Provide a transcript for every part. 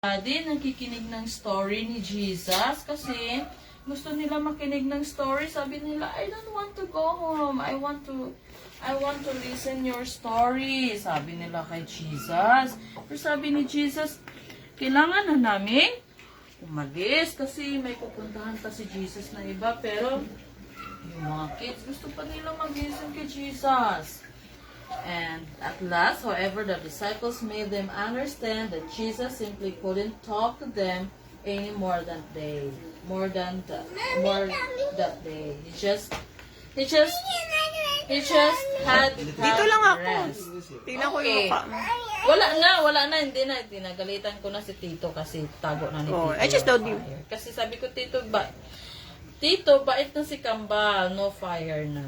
Daddy, nakikinig ng story ni Jesus kasi gusto nila makinig ng story. Sabi nila, I don't want to go home. I want to listen your story. Sabi nila kay Jesus. Pero sabi ni Jesus, kailangan na namin umalis kasi may pupuntahan pa si Jesus na iba. Pero yung mga kids, gusto pa nila mag-listen kay Jesus. And at last, however, the disciples made them understand that Jesus simply couldn't talk to them any more that day. More that day. He just had Dito lang ako. rest. Tingnan ko yung mukha mo. Wala na, hindi na. Tinagalitan ko na si Tito kasi tago na ni Tito. I just told you. Kasi sabi ko, Tito, bait na si Kambal, no fire na.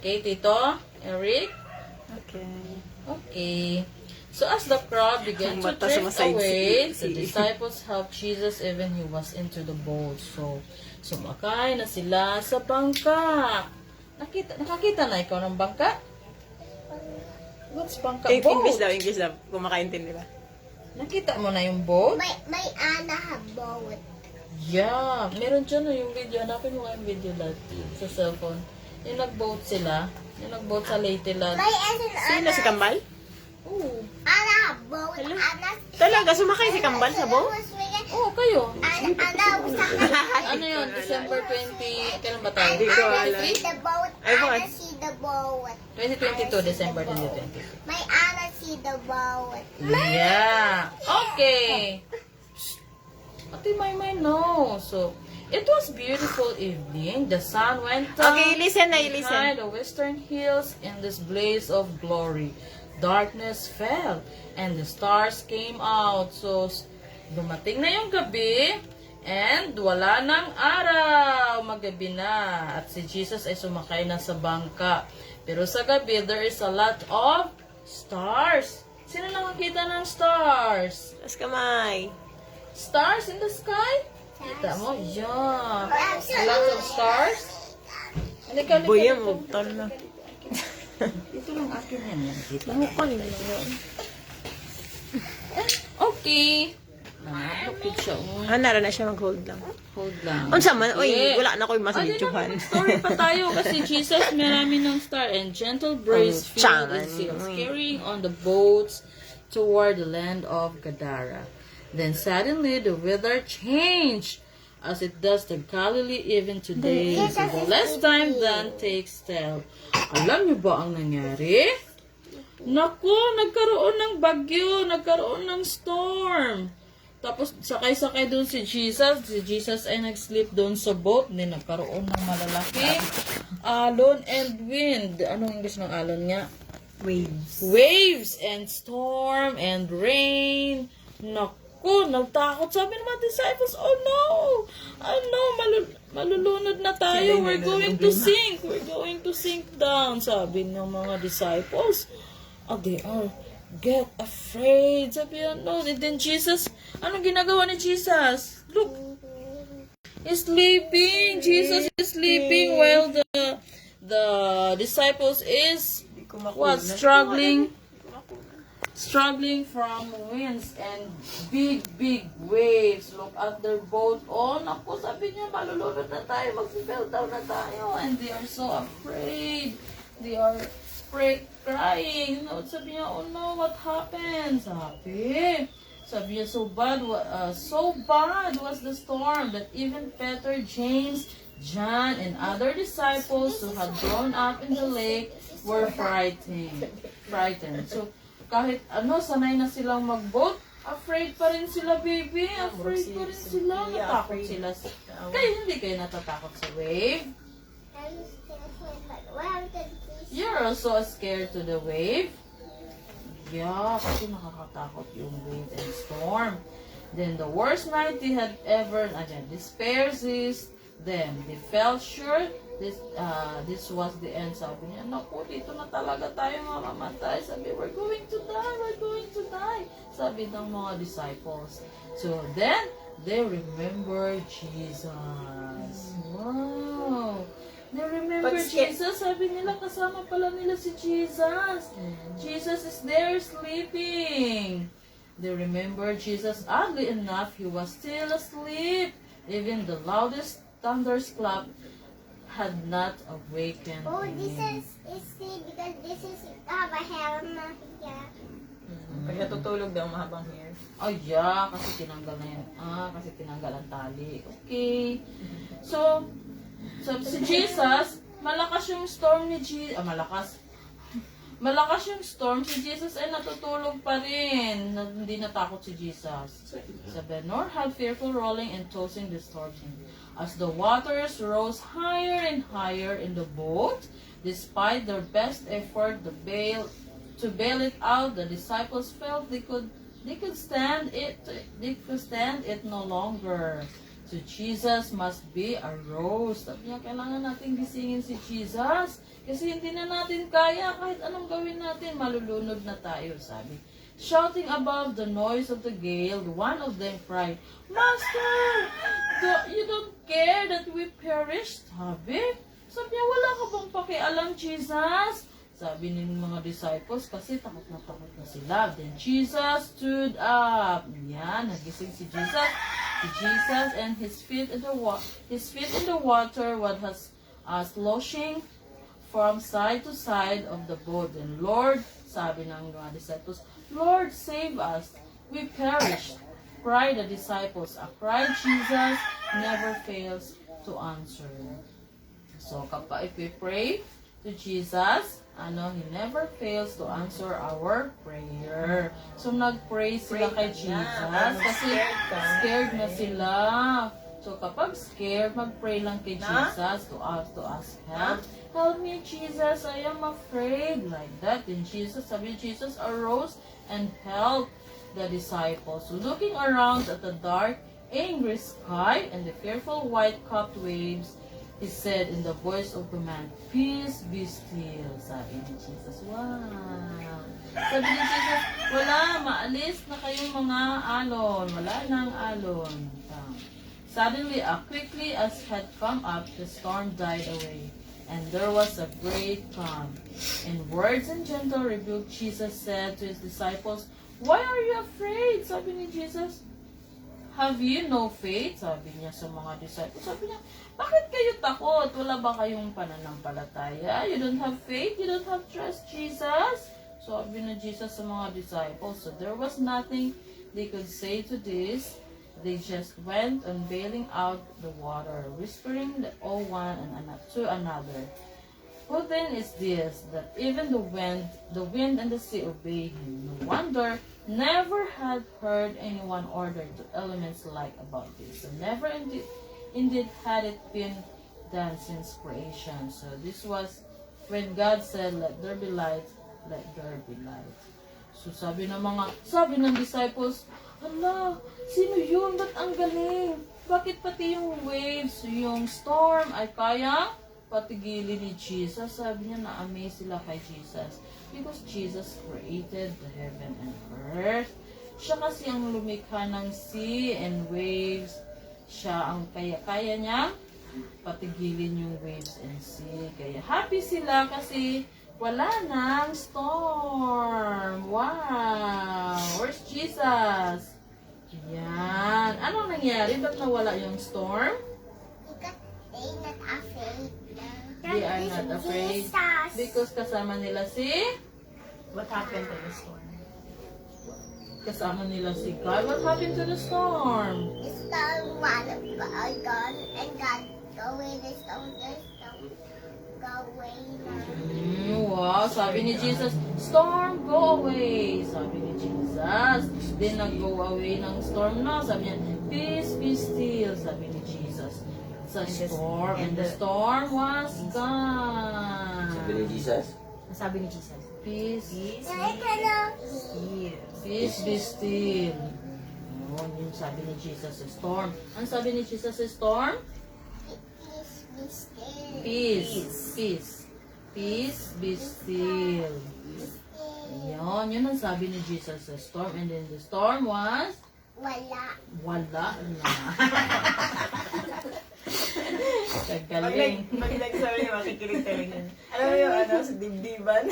Okay, Tito? Eric? Okay. So as the crowd began to drift away, the disciples helped Jesus even he was into the boat. So, sumakay na sila sa bangka. Nakakita na ikaw ng bangka? What's bangka? Boat. English daw. Kung makaintindi ba? Nakita mo na yung boat? May Anna have boat. Yeah. Meron dyan yung video. Hanapin mo nga yung video dati sa cellphone. Yung nag-boat sila. Yung nag-boat sa Leyte Lad. Sino si Kambal? Oo. Anna have boat. Anna. Talaga, sumakay si Kambal sa boat? Oo, kayo. Anna Ano yun? December 20... Kailan ba tayo? Hindi ko alam. see the boat. Ay, Anna bakit? see the boat. 2022, December 2022. May Anna see the boat. Yeah. Okay. Ate Maymay, no. So, it was beautiful evening. The sun went down Okay, listen na, behind listen. the western hills in this blaze of glory. Darkness fell and the stars came out. So, dumating na yung gabi and wala nang araw. Magabi na. At si Jesus ay sumakay na sa bangka. Pero sa gabi, there is a lot of stars. Sino nakakita ng stars? Tas kamay. Stars in the sky? Kita mo? Yeah. Lots of stars? Halika. Boy, yan, magtal na. Dito lang akin yan. Dito. Mukha nila yan. Okay. Nakapit siya. Nara na siya mag-hold lang. Hold lang. Unsa man, oy, wala na ko yung masalituhan. Story pa tayo kasi Jesus marami ng star and gentle breeze filled the sails, carrying on the boats toward the land of Gadara. Then suddenly the weather changed, as it does the Galilee even today. So the less time than takes tell. Alam niyo ba ang nangyari? Naku, nagkaroon ng bagyo, nagkaroon ng storm. Tapos sakay-sakay doon si Jesus. Si Jesus ay nag-sleep doon sa boat. Then nagkaroon ng malalaking alon and wind. Anong English ng alon nga? Waves. Waves and storm and rain. Naku, nagtakot. Sabi ng mga disciples, oh no! Oh no, malulunod na tayo. We're going to sink. We're going to sink down. Sabi ng mga disciples. Oh, they are get afraid. Sabi yan, no. And then Jesus, anong ginagawa ni Jesus? Look, he's sleeping. Jesus is sleeping while the disciples is what? Struggling from winds and big waves. Look at their boat. Oh, naku, sabi niya, malulunod na tayo, mag-fell down na tayo. And they are so afraid. They are crying. No, sabi niya, oh no, what happened? Sabi niya, so bad was the storm that even Peter, James, John, and other disciples who had grown up in the lake were frightened. So, kahit sanay na silang mag-boat, afraid pa rin sila, baby. Afraid pa rin sila. Natakot sila. Kaya hindi kayo natatakot sa wave? You're also scared to the wave? Yeah, kasi nakakatakot yung wave and storm. Then the worst night they had ever, despair seized them. They felt sure this was the end. Sabi niya, naku, dito na talaga tayo mamamatay. Sabi, we're going to die. Sabi ng mga disciples. So then, they remember Jesus. Wow. They remember Jesus. Sabi nila, kasama pala nila si Jesus. Jesus is there sleeping. They remembered Jesus. Oddly enough, he was still asleep. Even the loudest thunderclap had not awakened Oh, him. this is see because this is have a helmet here. Kaya tutulog daw mahabang hair. Oh yeah, kasi tinanggal na yun. Kasi tinanggal ang tali. Okay. So si Jesus, malakas yung storm ni Jesus. Malakas yung storm. Si Jesus ay natutulog pa rin. Hindi natakot si Jesus. Sabi, nor had fearful rolling and tossing disturbed him. As the waters rose higher and higher in the boat, despite their best effort to bail it out, the disciples felt they could stand it no longer. So Jesus must be arose. Sabi niya, kailangan natin gisingin si Jesus. Kasi hindi na natin kaya, kahit anong gawin natin, malulunod na tayo, sabi. Shouting above the noise of the gale, one of them cried, Master, you don't care that we perished, sabi. Sabi niya, wala ka bang pakialam, Jesus? Sabi ng mga disciples, kasi takot na sila. Then Jesus stood up. Yan, nagising si Jesus. Si Jesus and his feet in the water, what was sloshing from side to side of the boat. And Lord, sabi ng mga disciples, Lord, save us. We perished. Cried the disciples. A cry Jesus never fails to answer. So, if we pray to Jesus, he never fails to answer our prayer. So, nag-pray sila kay Jesus kasi scared na sila. So, kapag scared, mag-pray lang kay Jesus to ask help. Help me, Jesus, I am afraid. Like that. Then sabi Jesus arose and helped the disciples. So, looking around at the dark, angry sky and the fearful white-capped waves, he said in the voice of command, Peace be still. Sabi ni Jesus, wow. Sabi ni Jesus, maalis na kayong mga alon. Wala nang alon. Suddenly, quickly as had come up, the storm died away, and there was a great calm. In words and gentle rebuke, Jesus said to his disciples, Why are you afraid? Sabi ni Jesus. Have you no faith? Sabi niya sa mga disciples. Sabi niya, bakit kayo takot? Wala ba kayong pananampalataya? You don't have faith? You don't have trust, Jesus? Sabi ni Jesus sa mga disciples. So there was nothing they could say to this. They just went on bailing out the water, whispering all one to another. Who then is this, that even the wind and the sea obey him? No wonder, never had heard anyone order the elements like about this. And never indeed had it been done since creation. So this was when God said, let there be light, let there be light. So sabi ng disciples, hala, sino yun? Ba't ang galing? Bakit pati yung waves, yung storm ay kayang patigilin ni Jesus? Sabi niya, na-amaze sila kay Jesus. Because Jesus created the heaven and earth. Siya kasi ang lumikha ng sea and waves. Siya ang kaya niya patigilin yung waves and sea. Kaya happy sila kasi wala nang storm. Wow! Where's Jesus? Yan. Anong nangyari? Ba't nawala yung storm? Because they not afraid. They are not afraid. Jesus. Because kasama nila si... What happened to the storm? Kasama nila si God. What happened to the storm? The storm was gone and God go away the storm. Go away now. Wow, sabi ni Jesus, storm, go away. Sabi ni Jesus. Then nag-go away ng storm na. Sabi niya, peace, be still. Sabi ni Jesus. Sa storm. And the storm was gone. Sabi ni Jesus. Sabi ni Jesus. Peace, Here. peace, be still. Yun, yung sabi ni Jesus sa storm. Ang sabi ni Jesus sa storm? Peace be still. Peace. Peace, be still. Yun ang sabi ni Jesus sa storm. And then the storm was? Wala na. Kagaling. Pag nagsabi niya, makikilig talaga. Alam mo yung sa dibdiban?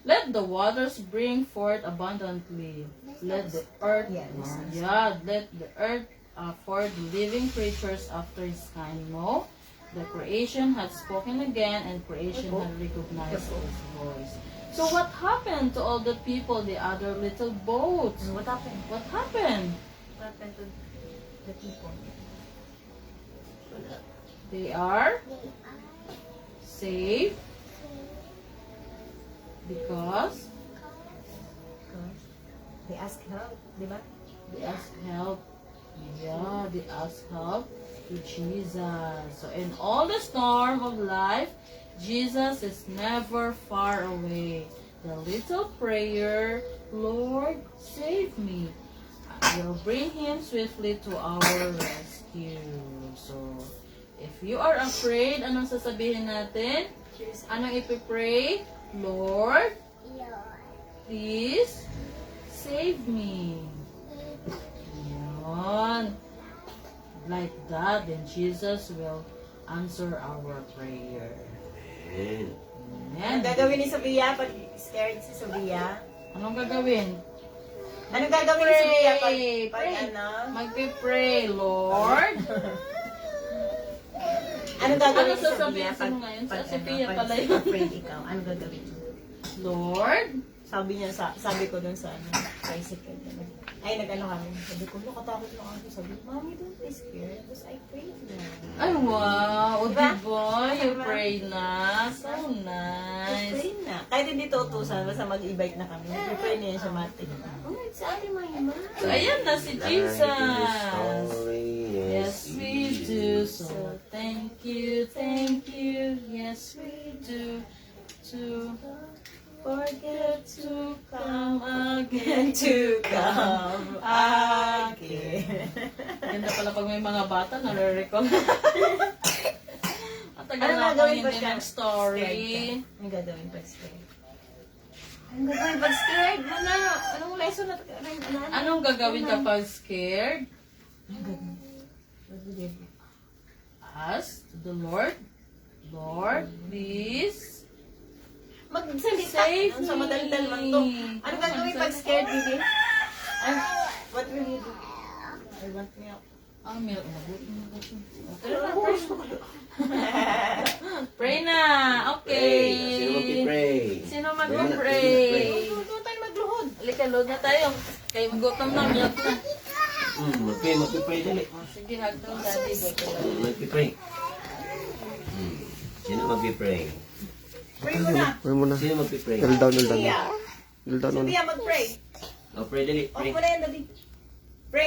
Let the waters bring forth abundantly. let the earth, Yeah, this is- let the earth afford living creatures after his kind. No, the creation had spoken again, and creation had recognized his voice. So what happened to all the people, the other little boats? What happened? What happened? What happened to the people? They are They are safe because Because they ask help, di ba? they ask help. Yeah, they ask help to Jesus. So in all the storm of life, Jesus is never far away. The little prayer, Lord, save me, will bring him swiftly to our rescue. So, if you are afraid, anong sasabihin natin? Anong ipipray? Lord, Lord. please save me. Yan. Like that, then Jesus will answer our prayer. Amen. Amen. Anong gagawin ni Sophia pag scared si Sophia? Anong gagawin? Anong gagawin ni Sophia pag, Pray. pag ano? Magpipray, Lord. Anong gagawin Ano ni Sophia sasabihin pag, mo ngayon? pag, Sa Sophia pag pala yun. afraid ikaw? Anong gagawin mo? Lord, Sabi niya, sabi ko dun sa ano, tricycle. Ay, nag-ano kami. Sabi ko, nakatakot lang ako. Sabi, Mommy, don't be scared. Because I prayed na. ay wow, o Diba? diba? You Diba? pray na. So I nice. prayed na. Kahit hindi to utusan, basta mag-e-bike na kami. Nag-pray niya siya mati. Oh, it's Ali Mama. So ayan na si Jesus. Story, Yes, we do. So thank you. Yes, we do. To forget to come again. To come again. Ganda pala pag may mga bata nare-recall. At tagal Ano na ako gagawin pag hindi ng story. Anong gagawin pag scared? Anong gagawin pag scared? Wala. Anong lesson na? Anong gagawin kapag scared? Anong gagawin? What would you do? Ask to the Lord. Lord, please Magsalita. save Sa madaldal man to. me. Anong gagawin pag scared, baby? What will you do? I want milk. Milk. Pray na. Pray. Sino Okay. magpipray? Sino Sino mag-pray? Doon tayo magluhod. Halika, load na tayo. Kayo magutom na, milk na. Magpipray dali. Sige, hagdo, daddy. Magpipray. Sino magpipray? Pray mo na. Pray mo na. Sino magpipray? Kneel down, kneel down. Sophia. Kneel down muna. Sophia, mag-pray. Pray dali. Off Pray. mo na yan, daddy.